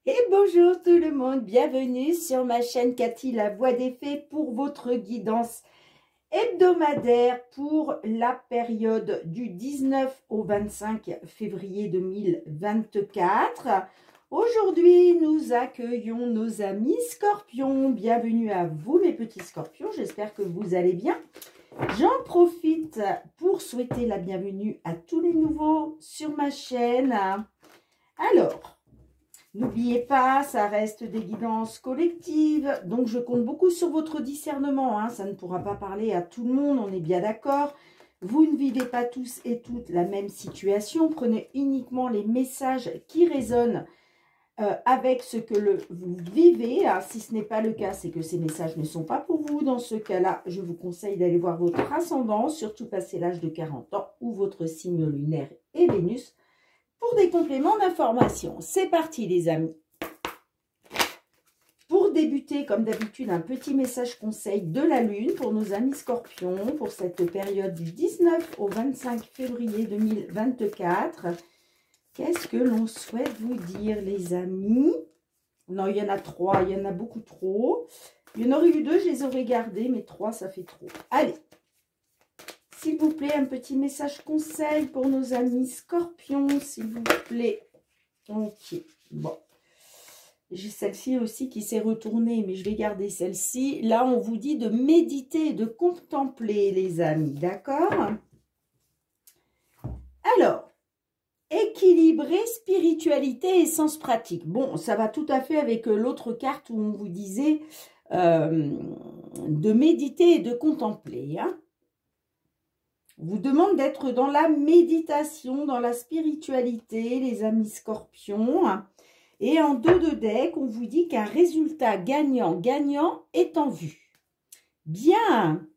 Et bonjour tout le monde, bienvenue sur ma chaîne Cathy, la voix des fées pour votre guidance hebdomadaire pour la période du 19 au 25 février 2024. Aujourd'hui, nous accueillons nos amis scorpions. Bienvenue à vous mes petits scorpions, j'espère que vous allez bien. J'en profite pour souhaiter la bienvenue à tous les nouveaux sur ma chaîne. Alors, n'oubliez pas, ça reste des guidances collectives, donc je compte beaucoup sur votre discernement, hein. Ça ne pourra pas parler à tout le monde, on est bien d'accord. Vous ne vivez pas tous et toutes la même situation, prenez uniquement les messages qui résonnent avec ce que vous vivez. Alors, si ce n'est pas le cas, c'est que ces messages ne sont pas pour vous. Dans ce cas-là, je vous conseille d'aller voir votre ascendant, surtout passé l'âge de 40 ans, ou votre signe lunaire et Vénus, pour des compléments d'information. C'est parti les amis. Pour débuter, comme d'habitude, un petit message conseil de la Lune pour nos amis scorpions pour cette période du 19 au 25 février 2024. Qu'est-ce que l'on souhaite vous dire les amis? Non, il y en a 3, il y en a beaucoup trop. Il y en aurait eu 2, je les aurais gardés, mais 3, ça fait trop. Allez, s'il vous plaît, un petit message conseil pour nos amis scorpions, s'il vous plaît. Ok, bon. J'ai celle-ci aussi qui s'est retournée, mais je vais garder celle-ci. Là, on vous dit de méditer et de contempler, les amis, d'accord? Alors, équilibrer spiritualité et sens pratique. Bon, ça va tout à fait avec l'autre carte où on vous disait de méditer et de contempler, hein. On vous demande d'être dans la méditation, dans la spiritualité, les amis scorpions. Et en dos de deck, on vous dit qu'un résultat gagnant-gagnant est en vue. Bien.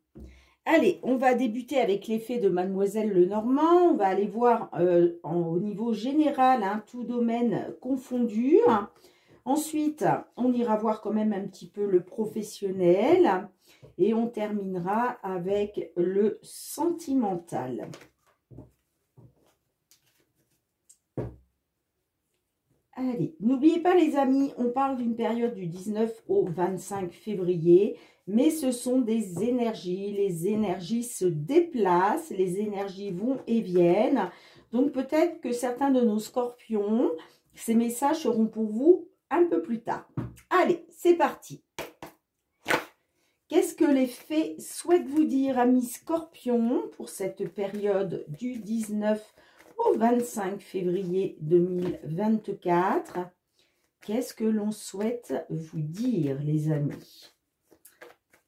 Allez, on va débuter avec l'effet de Mademoiselle Lenormand. On va aller voir au niveau général, hein, tout domaine confondu. Ensuite, on ira voir quand même un petit peu le professionnel. Et on terminera avec le sentimental. Allez, n'oubliez pas les amis, on parle d'une période du 19 au 25 février, mais ce sont des énergies, les énergies se déplacent, les énergies vont et viennent. Donc peut-être que certains de nos scorpions, ces messages seront pour vous un peu plus tard. Allez, c'est parti. Qu'est-ce que les fées souhaitent vous dire, amis scorpions, pour cette période du 19 au 25 février 2024? Qu'est-ce que l'on souhaite vous dire, les amis?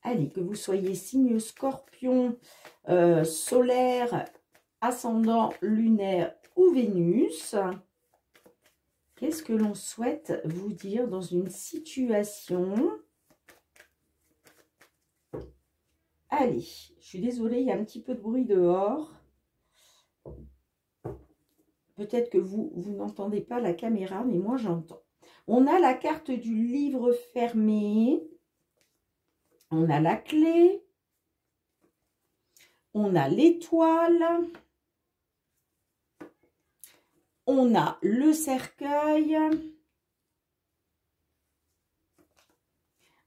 Allez, que vous soyez signe scorpion, solaire, ascendant, lunaire ou Vénus, qu'est-ce que l'on souhaite vous dire dans une situation? Allez, je suis désolée, il y a un petit peu de bruit dehors. Peut-être que vous n'entendez pas la caméra, mais moi j'entends. On a la carte du livre fermé. On a la clé. On a l'étoile. On a le cercueil.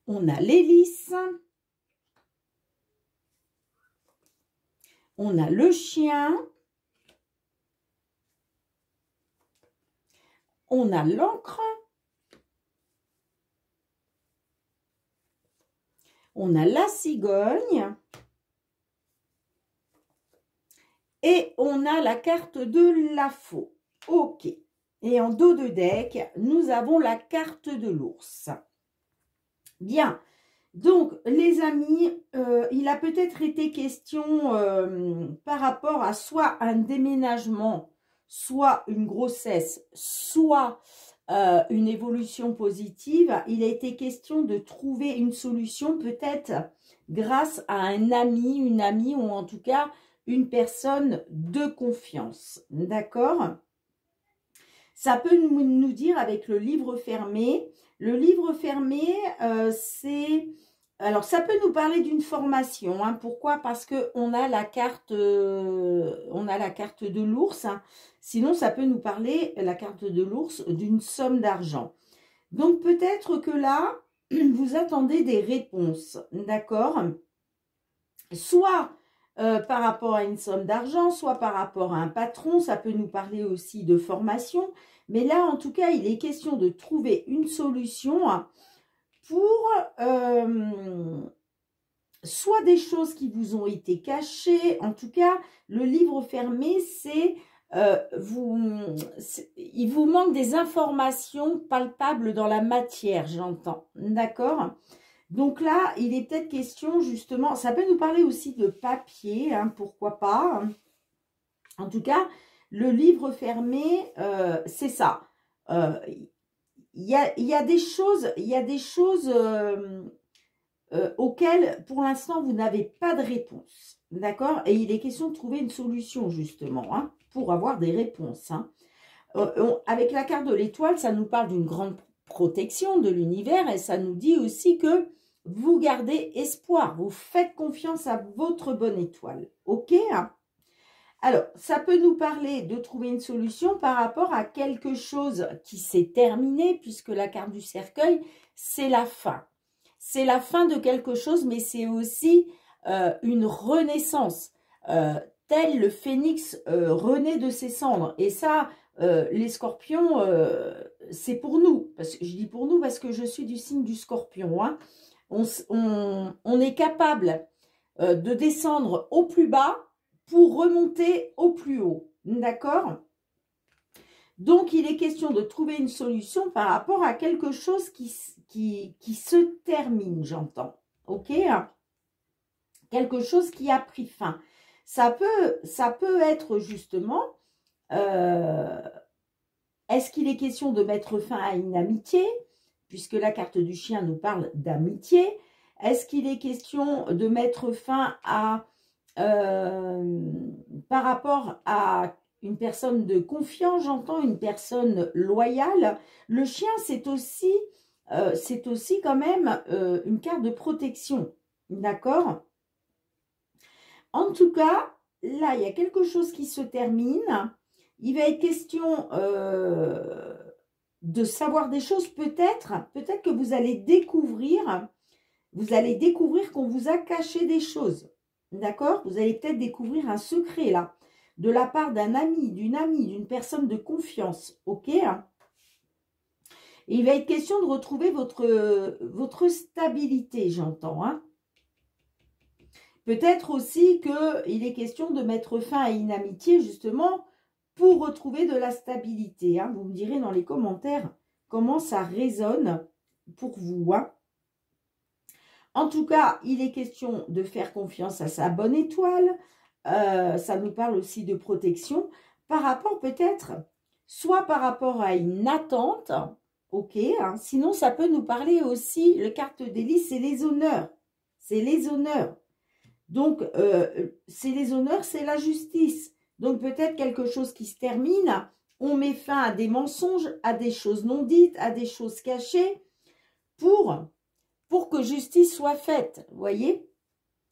On a l'hélice. On a le chien. On a l'encre. On a la cigogne. Et on a la carte de la faux. Ok. Et en dos de deck, nous avons la carte de l'ours. Bien. Donc, les amis, il a peut-être été question par rapport à soit un déménagement, soit une grossesse, soit une évolution positive. Il a été question de trouver une solution peut-être grâce à un ami, une amie ou en tout cas une personne de confiance. D'accord? Ça peut nous dire avec le livre fermé. Le livre fermé, c'est... Alors, ça peut nous parler d'une formation. Hein. Pourquoi? Parce qu'on a la carte de l'ours. Hein. Sinon, ça peut nous parler, la carte de l'ours, d'une somme d'argent. Donc peut-être que là, vous attendez des réponses, d'accord? Soit par rapport à une somme d'argent, soit par rapport à un patron, ça peut nous parler aussi de formation. Mais là, en tout cas, il est question de trouver une solution pour soit des choses qui vous ont été cachées. En tout cas, le livre fermé, c'est il vous manque des informations palpables dans la matière, j'entends. D'accord? Donc là, il est peut-être question justement, ça peut nous parler aussi de papier, hein, pourquoi pas. En tout cas, le livre fermé, c'est ça. Il y a des choses, auxquelles, pour l'instant, vous n'avez pas de réponse. D'accord? Et il est question de trouver une solution, justement, hein, pour avoir des réponses. Hein. Avec la carte de l'étoile, ça nous parle d'une grande protection de l'univers et ça nous dit aussi que vous gardez espoir, vous faites confiance à votre bonne étoile. Ok? Alors, ça peut nous parler de trouver une solution par rapport à quelque chose qui s'est terminé, puisque la carte du cercueil, c'est la fin. C'est la fin de quelque chose, mais c'est aussi une renaissance, tel le phénix renaît de ses cendres. Et ça, les scorpions, c'est pour nous. Je dis pour nous parce que je suis du signe du scorpion. Hein. On est capable de descendre au plus bas pour remonter au plus haut. D'accord? Donc, il est question de trouver une solution par rapport à quelque chose qui se termine, j'entends. Ok? Quelque chose qui a pris fin. Ça peut être justement, est-ce qu'il est question de mettre fin à une amitié, puisque la carte du chien nous parle d'amitié? Est-ce qu'il est question de mettre fin à, par rapport à une personne de confiance, j'entends, une personne loyale? Le chien, c'est aussi quand même une carte de protection, d'accord? En tout cas, là, il y a quelque chose qui se termine. Il va être question de savoir des choses, peut-être que vous allez découvrir qu'on vous a caché des choses, d'accord? Vous allez peut-être découvrir un secret, là, de la part d'un ami, d'une personne de confiance, ok? Et il va être question de retrouver votre stabilité, j'entends, hein? Peut-être aussi qu'il est question de mettre fin à une amitié, justement, pour retrouver de la stabilité. Hein. Vous me direz dans les commentaires comment ça résonne pour vous. Hein. En tout cas, il est question de faire confiance à sa bonne étoile. Ça nous parle aussi de protection par rapport peut-être, soit par rapport à une attente, ok, hein, sinon ça peut nous parler aussi, le carte d'hélice, c'est les honneurs. C'est les honneurs. Donc, c'est les honneurs, c'est la justice. Donc, peut-être quelque chose qui se termine, on met fin à des mensonges, à des choses non dites, à des choses cachées, pour que justice soit faite, vous voyez?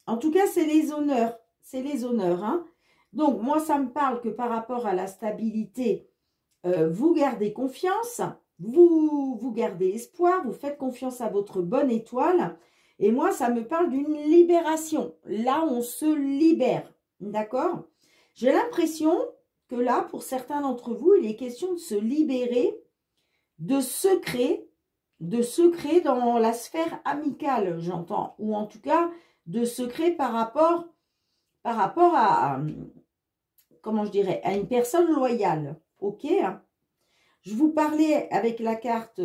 En tout cas, c'est les honneurs. C'est les honneurs. Hein. Donc, moi, ça me parle que par rapport à la stabilité, vous gardez confiance, vous gardez espoir, vous faites confiance à votre bonne étoile. Et moi, ça me parle d'une libération. Là, on se libère. D'accord? J'ai l'impression que là, pour certains d'entre vous, il est question de se libérer de secrets dans la sphère amicale, j'entends. Ou en tout cas, de secrets par rapport à, comment je dirais, à une personne loyale. Ok? Je vous parlais avec la carte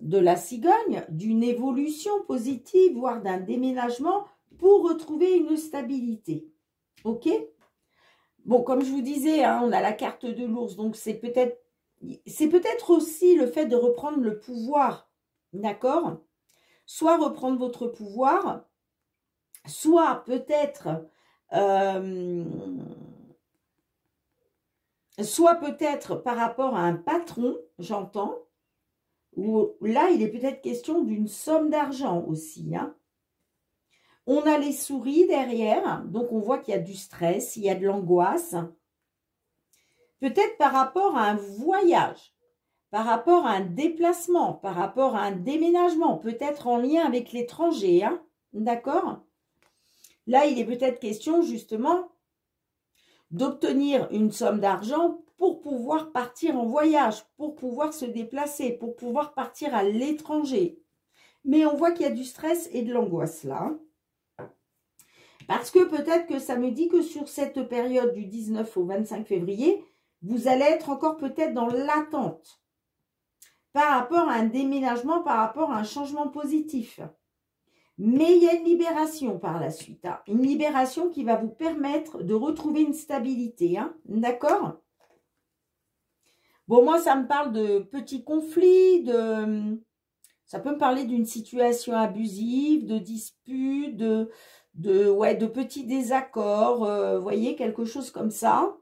de la cigogne, d'une évolution positive, voire d'un déménagement pour retrouver une stabilité. Ok? Bon, comme je vous disais, hein, on a la carte de l'ours, donc c'est peut-être aussi le fait de reprendre le pouvoir, d'accord? Soit reprendre votre pouvoir, soit peut-être par rapport à un patron, j'entends, où là, il est peut-être question d'une somme d'argent aussi. Hein. On a les souris derrière, donc on voit qu'il y a du stress, il y a de l'angoisse. Peut-être par rapport à un voyage. par rapport à un déplacement, par rapport à un déménagement, peut-être en lien avec l'étranger, hein, d'accord? Là, il est peut-être question justement d'obtenir une somme d'argent pour pouvoir partir en voyage, pour pouvoir se déplacer, pour pouvoir partir à l'étranger. Mais on voit qu'il y a du stress et de l'angoisse là. Parce que peut-être que ça me dit que sur cette période du 19 au 25 février, vous allez être encore peut-être dans l'attente par rapport à un déménagement, par rapport à un changement positif. Mais il y a une libération par la suite. Hein. Une libération qui va vous permettre de retrouver une stabilité. Hein. D'accord? Bon, moi, ça me parle de petits conflits, ça peut me parler d'une situation abusive, de disputes, de petits désaccords, vous voyez, quelque chose comme ça.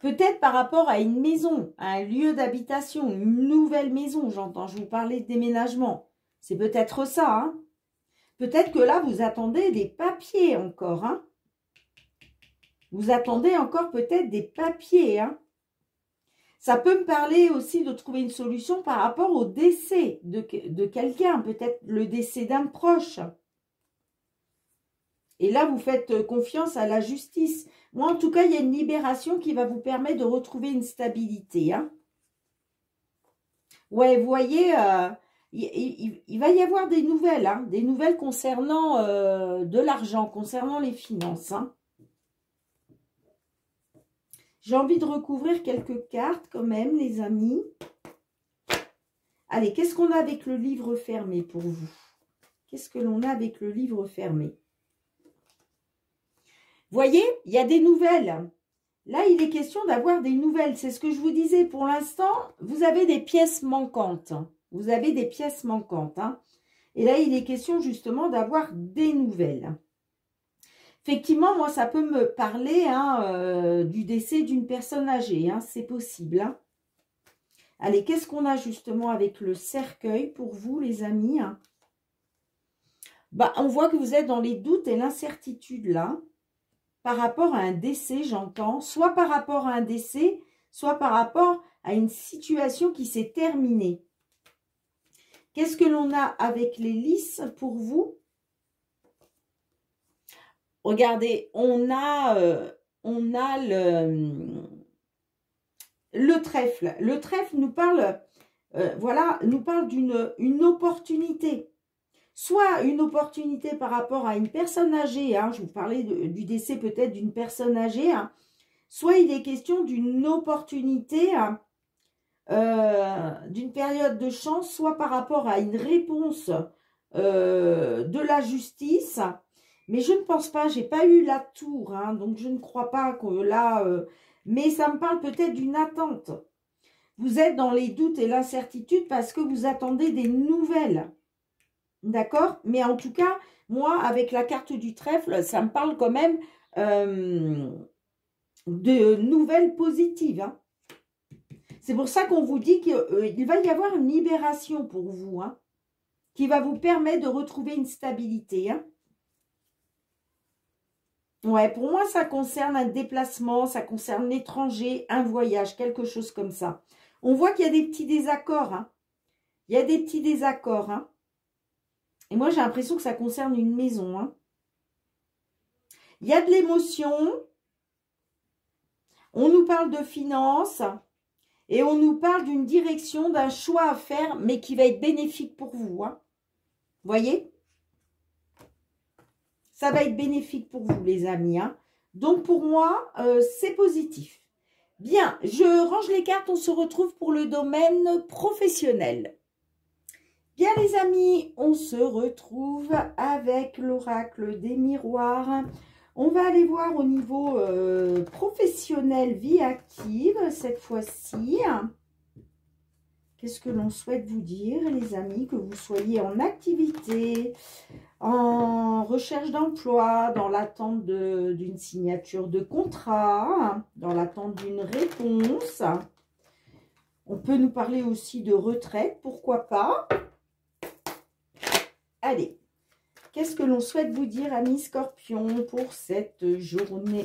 Peut-être par rapport à une maison, à un lieu d'habitation, une nouvelle maison, j'entends, je vous parlais de déménagement. C'est peut-être ça, hein. Peut-être que là, vous attendez des papiers encore, hein. Vous attendez encore peut-être des papiers, hein. Ça peut me parler aussi de trouver une solution par rapport au décès de quelqu'un, peut-être le décès d'un proche. Et là, vous faites confiance à la justice. Moi, en tout cas, il y a une libération qui va vous permettre de retrouver une stabilité. Hein. Ouais, vous voyez, il va y avoir des nouvelles, hein, des nouvelles concernant de l'argent, concernant les finances. Hein. J'ai envie de recouvrir quelques cartes quand même, les amis. Allez, qu'est-ce qu'on a avec le livre fermé pour vous? Qu'est-ce que l'on a avec le livre fermé? Vous voyez, il y a des nouvelles. Là, il est question d'avoir des nouvelles. C'est ce que je vous disais. Pour l'instant, vous avez des pièces manquantes. Vous avez des pièces manquantes. Hein. Et là, il est question justement d'avoir des nouvelles. Effectivement, moi, ça peut me parler hein, du décès d'une personne âgée. Hein, c'est possible. Hein. Allez, qu'est-ce qu'on a justement avec le cercueil pour vous, les amis? Hein? Bah, on voit que vous êtes dans les doutes et l'incertitude, là. Par rapport à un décès, j'entends. Soit par rapport à un décès, soit par rapport à une situation qui s'est terminée. Qu'est-ce que l'on a avec les lys pour vous? Regardez, on a le trèfle. Le trèfle nous parle, voilà, nous parle d'une opportunité. Soit une opportunité par rapport à une personne âgée, hein, je vous parlais du décès peut-être d'une personne âgée, hein, soit il est question d'une opportunité, hein, d'une période de chance, soit par rapport à une réponse de la justice. Mais je ne pense pas, j'ai pas eu la tour, hein, donc je ne crois pas que là... mais ça me parle peut-être d'une attente. Vous êtes dans les doutes et l'incertitude parce que vous attendez des nouvelles. D'accord? Mais en tout cas, moi, avec la carte du trèfle, ça me parle quand même de nouvelles positives. Hein. C'est pour ça qu'on vous dit qu'il va y avoir une libération pour vous, hein, qui va vous permettre de retrouver une stabilité. Hein. Ouais, pour moi, ça concerne un déplacement, ça concerne l'étranger, un voyage, quelque chose comme ça. On voit qu'il y a des petits désaccords. Hein. Il y a des petits désaccords. Hein. Et moi, j'ai l'impression que ça concerne une maison. Hein. Il y a de l'émotion. On nous parle de finances. Et on nous parle d'une direction, d'un choix à faire, mais qui va être bénéfique pour vous. Hein. Vous voyez? Ça va être bénéfique pour vous, les amis. Hein. Donc, pour moi, c'est positif. Bien, je range les cartes. On se retrouve pour le domaine professionnel. Bien, les amis, on se retrouve avec l'oracle des miroirs. On va aller voir au niveau professionnel, vie active, cette fois-ci. Qu'est-ce que l'on souhaite vous dire, les amis, que vous soyez en activité, en recherche d'emploi, dans l'attente d'une signature de contrat, dans l'attente d'une réponse. On peut nous parler aussi de retraite, pourquoi pas. Allez, qu'est-ce que l'on souhaite vous dire, amis Scorpion, pour cette journée,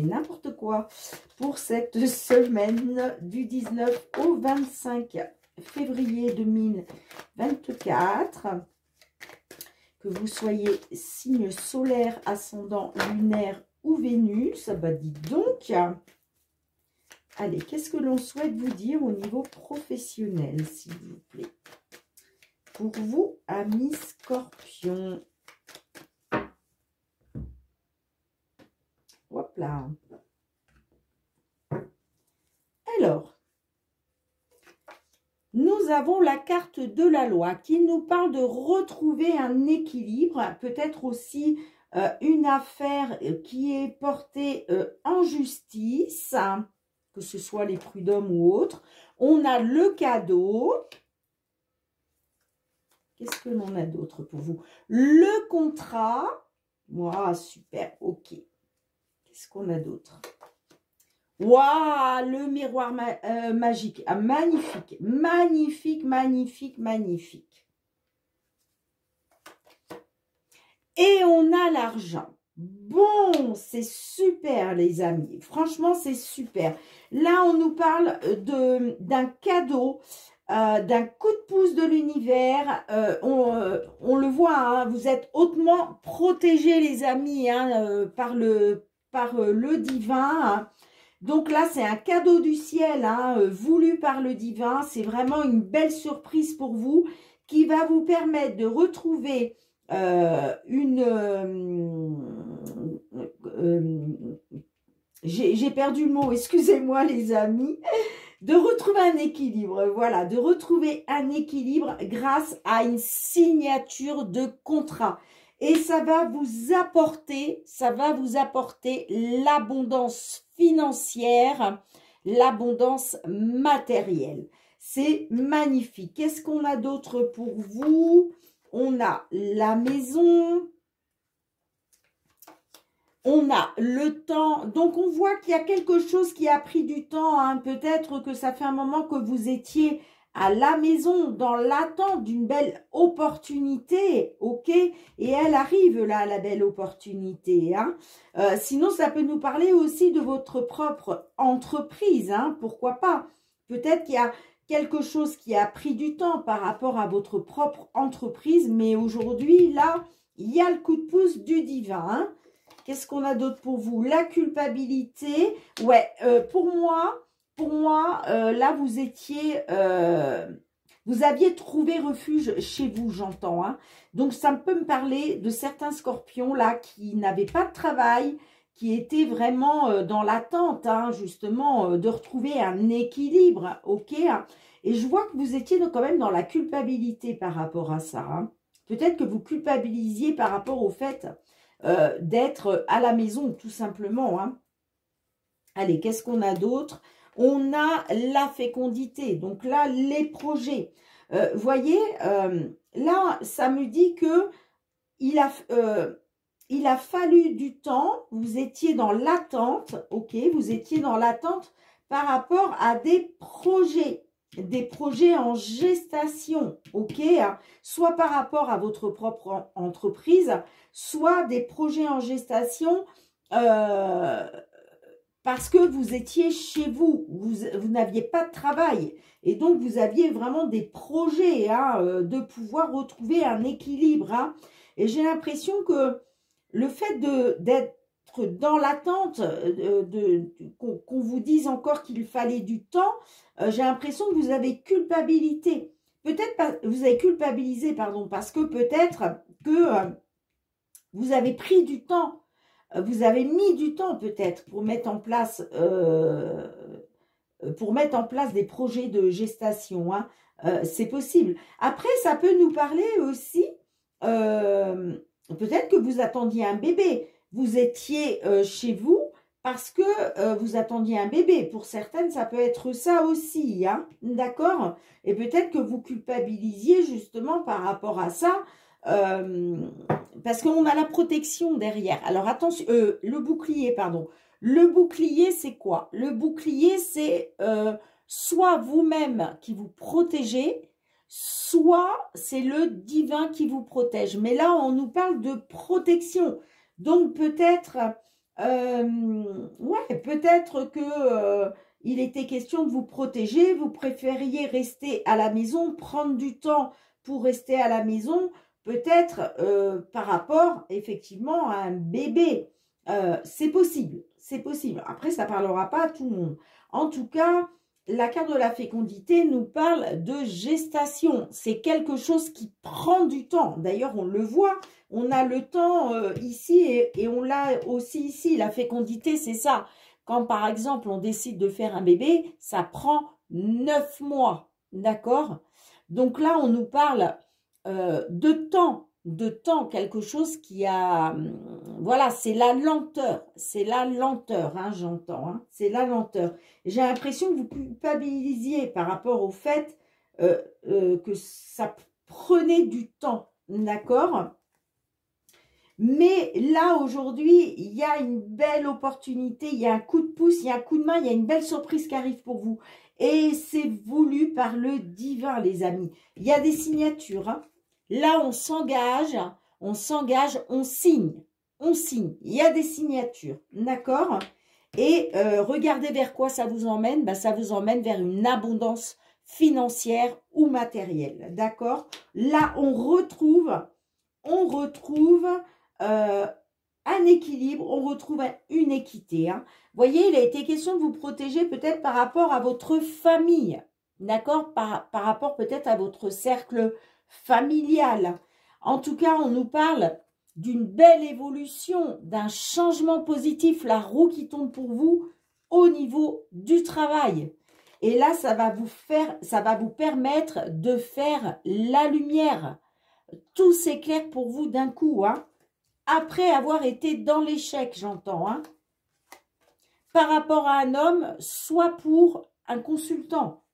n'importe quoi, pour cette semaine du 19 au 25 février 2024, que vous soyez signe solaire, ascendant, lunaire ou Vénus, bah dites donc. Allez, qu'est-ce que l'on souhaite vous dire au niveau professionnel, s'il vous plaît? Pour vous, amis Scorpion. Hop là. Alors, nous avons la carte de la loi qui nous parle de retrouver un équilibre, peut-être aussi une affaire qui est portée en justice, que ce soit les prud'hommes ou autres. On a le cadeau. Qu'est-ce que l'on a d'autre pour vous? Le contrat. Waouh, super, ok. Qu'est-ce qu'on a d'autre? Waouh, le miroir magique. Ah, magnifique, magnifique, magnifique, magnifique. Et on a l'argent. Bon, c'est super les amis. Franchement, c'est super. Là, on nous parle d'un cadeau, d'un coup de pouce de l'univers. On le voit, hein, vous êtes hautement protégés les amis, hein, par le divin. Hein. Donc là, c'est un cadeau du ciel, hein, voulu par le divin. C'est vraiment une belle surprise pour vous qui va vous permettre de retrouver j'ai perdu le mot, excusez-moi les amis, de retrouver un équilibre, voilà, de retrouver un équilibre grâce à une signature de contrat. Et ça va vous apporter l'abondance financière, l'abondance matérielle. C'est magnifique. Qu'est-ce qu'on a d'autre pour vous? On a la maison, on a le temps. Donc, on voit qu'il y a quelque chose qui a pris du temps. Hein. Peut-être que ça fait un moment que vous étiez à la maison dans l'attente d'une belle opportunité, ok? Et elle arrive là, la belle opportunité. Hein. Sinon, ça peut nous parler aussi de votre propre entreprise. Hein. Pourquoi pas? Peut-être qu'il y a quelque chose qui a pris du temps par rapport à votre propre entreprise, mais aujourd'hui, là, il y a le coup de pouce du divin. Hein. Qu'est-ce qu'on a d'autre pour vous? La culpabilité. Ouais, pour moi, là, vous étiez, vous aviez trouvé refuge chez vous, j'entends. Hein. Donc, ça peut me parler de certains scorpions, là, qui n'avaient pas de travail, qui étaient vraiment dans l'attente, hein, justement, de retrouver un équilibre, ok? Et je vois que vous étiez quand même dans la culpabilité par rapport à ça. Hein. Peut-être que vous culpabilisiez par rapport au fait d'être à la maison, tout simplement. Hein. Allez, qu'est-ce qu'on a d'autre? On a la fécondité, donc là, les projets. Voyez, là, ça me dit que il a fallu du temps, vous étiez dans l'attente, ok, vous étiez dans l'attente par rapport à des projets en gestation, ok, soit par rapport à votre propre entreprise, soit des projets en gestation parce que vous étiez chez vous, vous n'aviez pas de travail et donc vous aviez vraiment des projets hein, de pouvoir retrouver un équilibre. Hein. Et j'ai l'impression que le fait d'être dans l'attente, qu'on vous dise encore qu'il fallait du temps, j'ai l'impression que vous avez culpabilité. Peut-être pas, vous avez culpabilisé, pardon, parce que peut-être que vous avez pris du temps, vous avez mis du temps peut-être pour mettre en place des projets de gestation. Hein. C'est possible. Après, ça peut nous parler aussi, peut-être que vous attendiez un bébé. Vous étiez chez vous parce que vous attendiez un bébé. Pour certaines, ça peut être ça aussi. Hein, d'accord? Et peut-être que vous culpabilisiez justement par rapport à ça. Parce qu'on a la protection derrière. Alors attention, le bouclier, pardon. Le bouclier, c'est quoi? Le bouclier, c'est soit vous-même qui vous protégez, soit c'est le divin qui vous protège. Mais là, on nous parle de protection. Donc peut-être, ouais, peut-être que il était question de vous protéger. Vous préfériez rester à la maison, prendre du temps pour rester à la maison, peut-être par rapport effectivement à un bébé. C'est possible, c'est possible. Après, ça ne parlera pas à tout le monde. En tout cas, la carte de la fécondité nous parle de gestation. C'est quelque chose qui prend du temps. D'ailleurs, on le voit, on a le temps ici et on l'a aussi ici. La fécondité, c'est ça. Quand, par exemple, on décide de faire un bébé, ça prend 9 mois. D'accord? Donc là, on nous parle de temps, quelque chose qui a, voilà, c'est la lenteur, hein, j'entends, hein, c'est la lenteur. J'ai l'impression que vous culpabilisiez par rapport au fait que ça prenait du temps, d'accord? Mais là, aujourd'hui, il y a une belle opportunité, il y a un coup de pouce, il y a un coup de main, il y a une belle surprise qui arrive pour vous. Et c'est voulu par le divin, les amis. Il y a des signatures, hein. Là, on s'engage, on signe. Il y a des signatures, d'accord? Et regardez vers quoi ça vous emmène. Ben, ça vous emmène vers une abondance financière ou matérielle, d'accord? Là, on retrouve un équilibre, on retrouve une équité. Hein. Vous voyez, il a été question de vous protéger peut-être par rapport à votre famille, d'accord? Par rapport peut-être à votre cercle familial. En tout cas, on nous parle d'une belle évolution, d'un changement positif, la roue qui tourne pour vous au niveau du travail. Et là, ça va vous permettre de faire la lumière. Tout s'éclaire pour vous d'un coup, hein. Après avoir été dans l'échec, j'entends, hein. Par rapport à un homme, soit pour un consultant.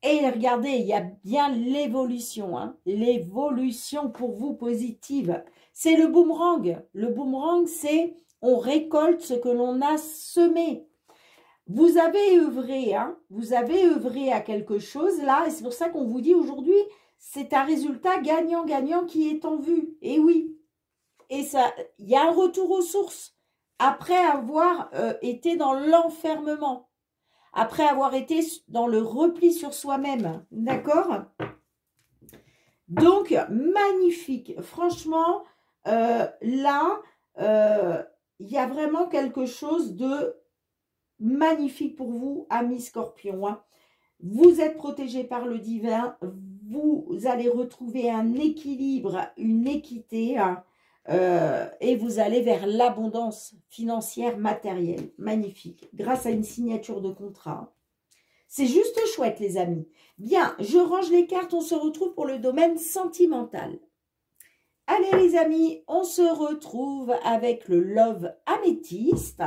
Et regardez, il y a bien l'évolution, hein. L'évolution pour vous positive. C'est le boomerang. Le boomerang, c'est on récolte ce que l'on a semé. Vous avez œuvré, hein. Vous avez œuvré à quelque chose là. Et c'est pour ça qu'on vous dit aujourd'hui, c'est un résultat gagnant-gagnant qui est en vue. Et oui. Et ça, il y a un retour aux sources. Après avoir été dans l'enfermement. Après avoir été dans le repli sur soi-même. D'accord? Donc, magnifique. Franchement, là, il y a vraiment quelque chose de magnifique pour vous, amis Scorpions. Hein. Vous êtes protégés par le divin. Vous allez retrouver un équilibre, une équité. Hein. Et vous allez vers l'abondance financière matérielle. Magnifique. Grâce à une signature de contrat. C'est juste chouette, les amis. Bien, je range les cartes. On se retrouve pour le domaine sentimental. Allez, les amis, on se retrouve avec le Love Améthyste.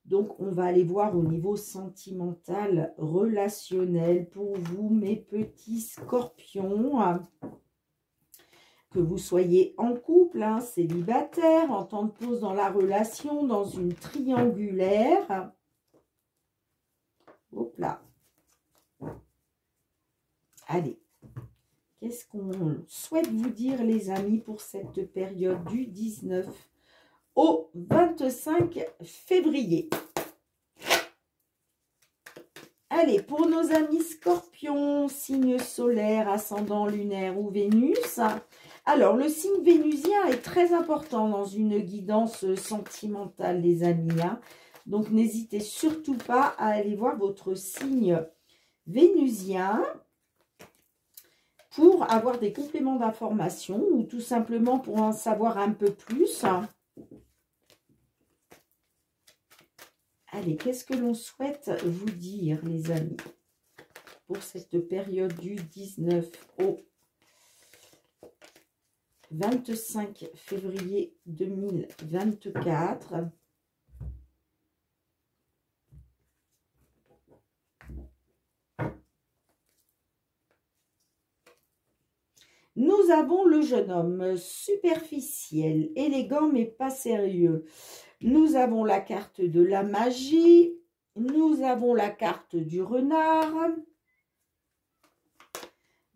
Donc, on va aller voir au niveau sentimental, relationnel pour vous, mes petits scorpions. Que vous soyez en couple, hein, célibataire, en temps de pause dans la relation, dans une triangulaire. Hop là. Allez. Qu'est-ce qu'on souhaite vous dire, les amis, pour cette période du 19 au 25 février? Allez, pour nos amis scorpions, signe solaire, ascendant lunaire ou Vénus. Alors, le signe vénusien est très important dans une guidance sentimentale, les amis. Hein. Donc, n'hésitez surtout pas à aller voir votre signe vénusien pour avoir des compléments d'information ou tout simplement pour en savoir un peu plus. Allez, qu'est-ce que l'on souhaite vous dire, les amis, pour cette période du 19 au 25 février 2024. Nous avons le jeune homme superficiel, élégant mais pas sérieux. Nous avons la carte de la magie. Nous avons la carte du renard.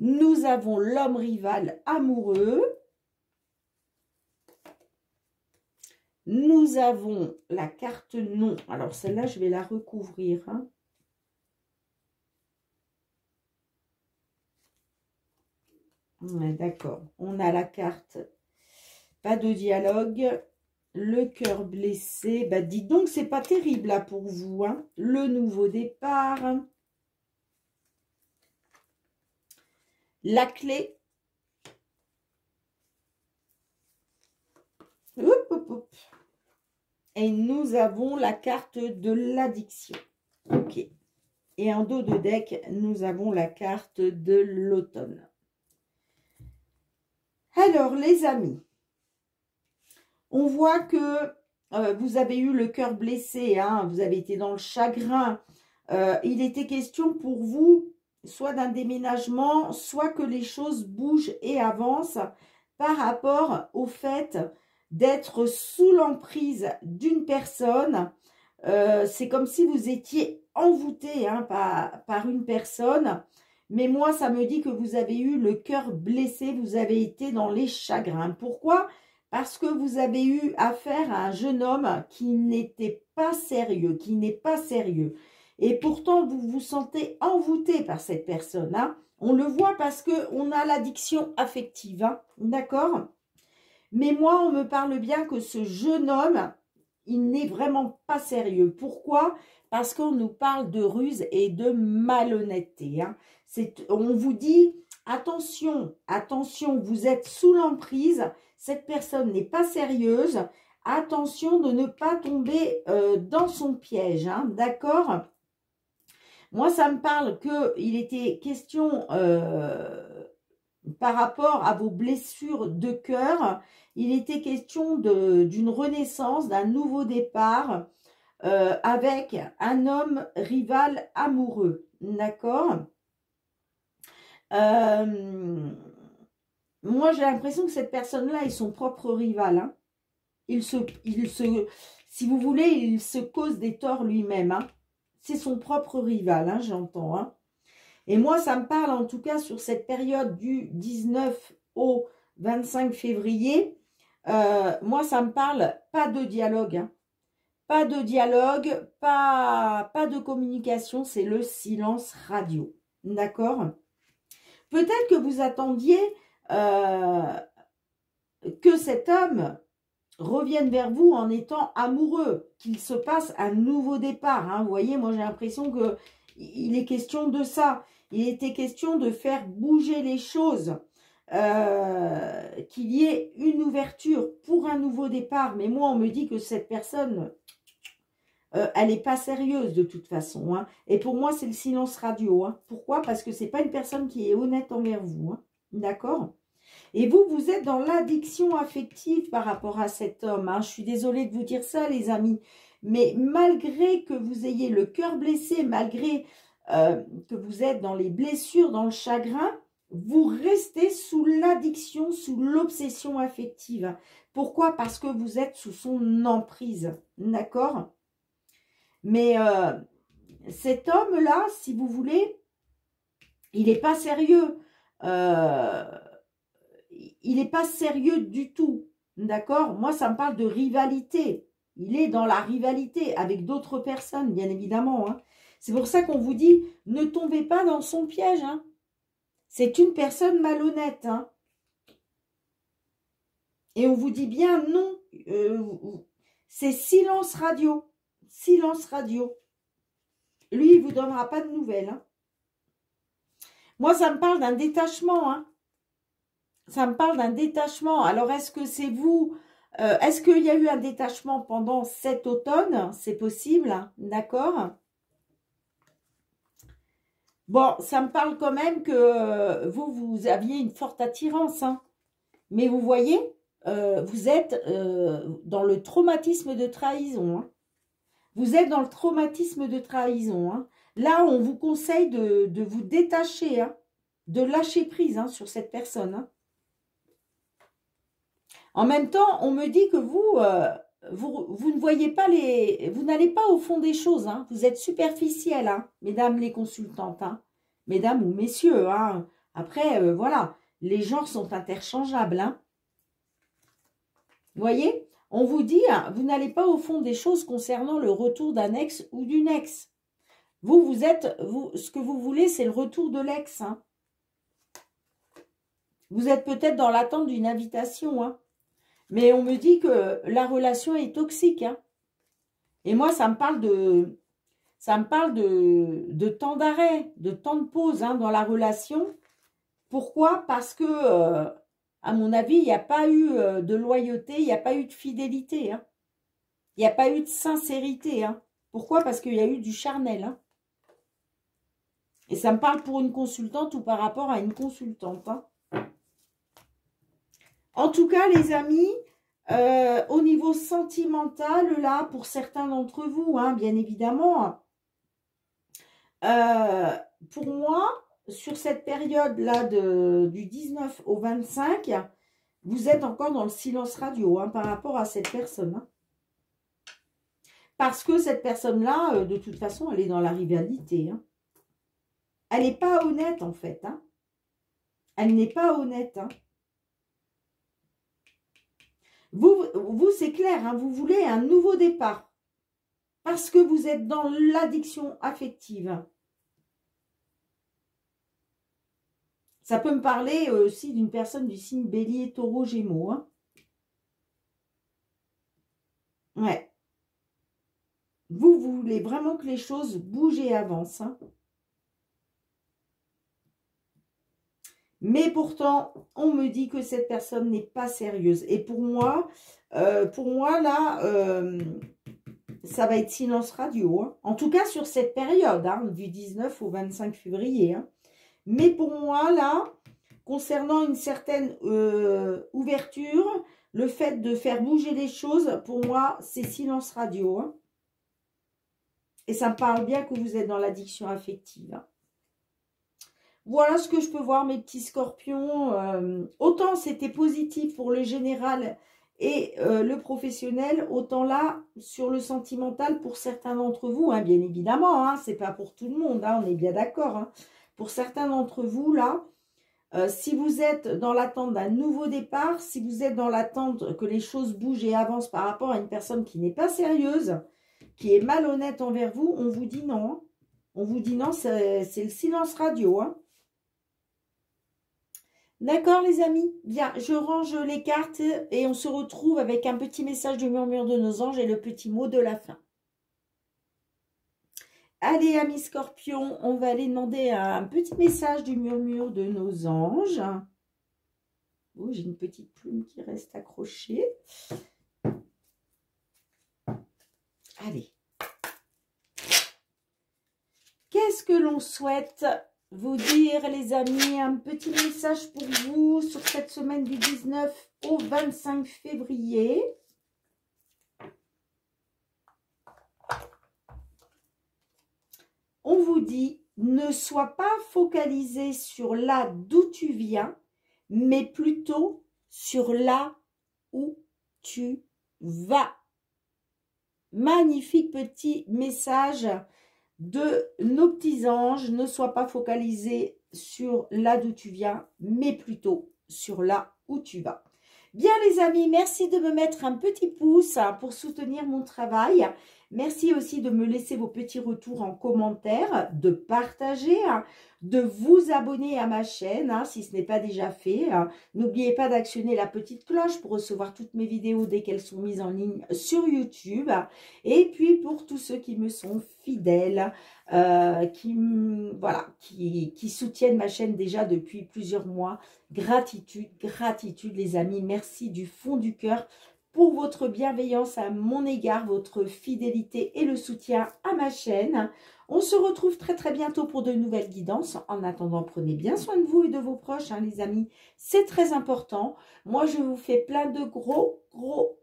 Nous avons l'homme rival amoureux. Nous avons la carte non. Alors, celle-là, je vais la recouvrir. Hein. Ouais, d'accord. On a la carte pas de dialogue. Le cœur blessé. Bah, dites donc, c'est pas terrible là pour vous. Hein. Le nouveau départ. La clé. Hop, hop, hop. Et nous avons la carte de l'addiction. Ok. Et en dos de deck, nous avons la carte de l'automne. Alors, les amis, on voit que vous avez eu le cœur blessé, hein, vous avez été dans le chagrin. Il était question pour vous, soit d'un déménagement, soit que les choses bougent et avancent par rapport au fait d'être sous l'emprise d'une personne. C'est comme si vous étiez envoûté hein, par une personne. Mais moi, ça me dit que vous avez eu le cœur blessé, vous avez été dans les chagrins. Pourquoi? Parce que vous avez eu affaire à un jeune homme qui n'était pas sérieux, qui n'est pas sérieux. Et pourtant, vous vous sentez envoûté par cette personne. Hein. On le voit parce qu'on a l'addiction affective. Hein, d'accord? Mais moi, on me parle bien que ce jeune homme, il n'est vraiment pas sérieux. Pourquoi? Parce qu'on nous parle de ruse et de malhonnêteté. Hein. On vous dit, attention, attention, vous êtes sous l'emprise, cette personne n'est pas sérieuse, attention de ne pas tomber dans son piège, hein, d'accord? Moi, ça me parle qu'il était question, par rapport à vos blessures de cœur, il était question d'une renaissance, d'un nouveau départ, avec un homme rival amoureux, d'accord? Moi, j'ai l'impression que cette personne-là est son propre rival. Hein. Si vous voulez, il se cause des torts lui-même. Hein. C'est son propre rival, hein, j'entends. Hein. Et moi, ça me parle en tout cas sur cette période du 19 au 25 février. Moi, ça me parle pas de dialogue. Hein. Pas de dialogue, pas de communication, c'est le silence radio. D'accord? Peut-être que vous attendiez que cet homme revienne vers vous en étant amoureux, qu'il se passe un nouveau départ. Hein. Vous voyez, moi j'ai l'impression qu'il est question de ça. Il était question de faire bouger les choses, qu'il y ait une ouverture pour un nouveau départ. Mais moi, on me dit que cette personne, elle n'est pas sérieuse de toute façon. Hein. Et pour moi, c'est le silence radio. Hein. Pourquoi? Parce que ce n'est pas une personne qui est honnête envers vous. Hein. D'accord? Et vous, vous êtes dans l'addiction affective par rapport à cet homme. Hein. Je suis désolée de vous dire ça, les amis. Mais malgré que vous ayez le cœur blessé, malgré que vous êtes dans les blessures, dans le chagrin, vous restez sous l'addiction, sous l'obsession affective. Pourquoi? Parce que vous êtes sous son emprise. D'accord? Mais cet homme-là, si vous voulez, il n'est pas sérieux. Il n'est pas sérieux du tout. D'accord? Moi, ça me parle de rivalité. Il est dans la rivalité avec d'autres personnes, bien évidemment. Hein. C'est pour ça qu'on vous dit, ne tombez pas dans son piège. Hein. C'est une personne malhonnête. Hein. Et on vous dit bien non. C'est silence radio. Silence radio. Lui, il ne vous donnera pas de nouvelles. Hein. Moi, ça me parle d'un détachement. Hein. Ça me parle d'un détachement. Alors, est-ce que c'est vous? Est-ce qu'il y a eu un détachement pendant cet automne? C'est possible, hein. D'accord? Bon, ça me parle quand même que vous aviez une forte attirance. Hein. Mais vous voyez, vous êtes dans le traumatisme de trahison. Hein. Vous êtes dans le traumatisme de trahison. Hein. Là, on vous conseille de vous détacher, hein, de lâcher prise hein, sur cette personne. Hein. En même temps, on me dit que vous ne voyez pas vous n'allez pas au fond des choses. Hein. Vous êtes superficiel, hein, mesdames les consultantes. Hein. Mesdames ou messieurs, hein. Après, voilà, les genres sont interchangeables. Hein. Vous voyez, on vous dit, hein, vous n'allez pas au fond des choses concernant le retour d'un ex ou d'une ex. Ce que vous voulez, c'est le retour de l'ex. Hein. Vous êtes peut-être dans l'attente d'une invitation. Hein. Mais on me dit que la relation est toxique. Hein. Et moi, ça me parle de temps d'arrêt, de temps de pause hein, dans la relation. Pourquoi? Parce que, à mon avis, il n'y a pas eu de loyauté, il n'y a pas eu de fidélité. Hein. Il n'y a pas eu de sincérité. Hein. Pourquoi? Parce qu'il y a eu du charnel. Hein. Et ça me parle pour une consultante ou par rapport à une consultante. Hein. En tout cas, les amis, au niveau sentimental, là, pour certains d'entre vous, hein, bien évidemment, pour moi, sur cette période-là du 19 au 25, vous êtes encore dans le silence radio hein, par rapport à cette personne. Hein. Parce que cette personne-là, de toute façon, elle est dans la rivalité. Hein. Elle n'est pas honnête, en fait. Hein. Elle n'est pas honnête. Hein. Vous c'est clair, hein, vous voulez un nouveau départ. Parce que vous êtes dans l'addiction affective. Ça peut me parler aussi d'une personne du signe Bélier, Taureau, Gémeaux. Hein. Ouais. Vous voulez vraiment que les choses bougent et avancent. Hein. Mais pourtant, on me dit que cette personne n'est pas sérieuse. Et pour moi là, ça va être silence radio. Hein. En tout cas, sur cette période, hein, du 19 au 25 février. Hein. Mais pour moi, là, concernant une certaine ouverture, le fait de faire bouger les choses, pour moi, c'est silence radio. Hein. Et ça me parle bien que vous êtes dans l'addiction affective. Hein. Voilà ce que je peux voir, mes petits scorpions. Autant c'était positif pour le général et le professionnel, autant là, sur le sentimental, pour certains d'entre vous, hein, bien évidemment, hein, c'est pas pour tout le monde, hein, on est bien d'accord. Hein. Pour certains d'entre vous, là, si vous êtes dans l'attente d'un nouveau départ, si vous êtes dans l'attente que les choses bougent et avancent par rapport à une personne qui n'est pas sérieuse, qui est malhonnête envers vous, on vous dit non. Hein. On vous dit non, c'est le silence radio. Hein. D'accord les amis? Bien, je range les cartes et on se retrouve avec un petit message du murmure de nos anges et le petit mot de la fin. Allez amis scorpions, on va aller demander un petit message du murmure de nos anges. Oh, j'ai une petite plume qui reste accrochée. Allez. Qu'est-ce que l'on souhaite vous dire, les amis? Un petit message pour vous sur cette semaine du 19 au 25 février. On vous dit, ne sois pas focalisé sur là d'où tu viens, mais plutôt sur là où tu vas. Magnifique petit message de nos petits anges. Ne sois pas focalisé sur là d'où tu viens, mais plutôt sur là où tu vas. Bien les amis, merci de me mettre un petit pouce pour soutenir mon travail. Merci aussi de me laisser vos petits retours en commentaire, de partager, de vous abonner à ma chaîne si ce n'est pas déjà fait. N'oubliez pas d'actionner la petite cloche pour recevoir toutes mes vidéos dès qu'elles sont mises en ligne sur YouTube. Et puis pour tous ceux qui me sont fidèles, qui soutiennent ma chaîne déjà depuis plusieurs mois, gratitude les amis, merci du fond du cœur pour votre bienveillance à mon égard, votre fidélité et le soutien à ma chaîne. On se retrouve très très bientôt pour de nouvelles guidances. En attendant, prenez bien soin de vous et de vos proches, les amis. C'est très important. Moi, je vous fais plein de gros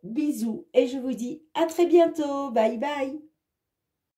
bisous et je vous dis à très bientôt. Bye bye.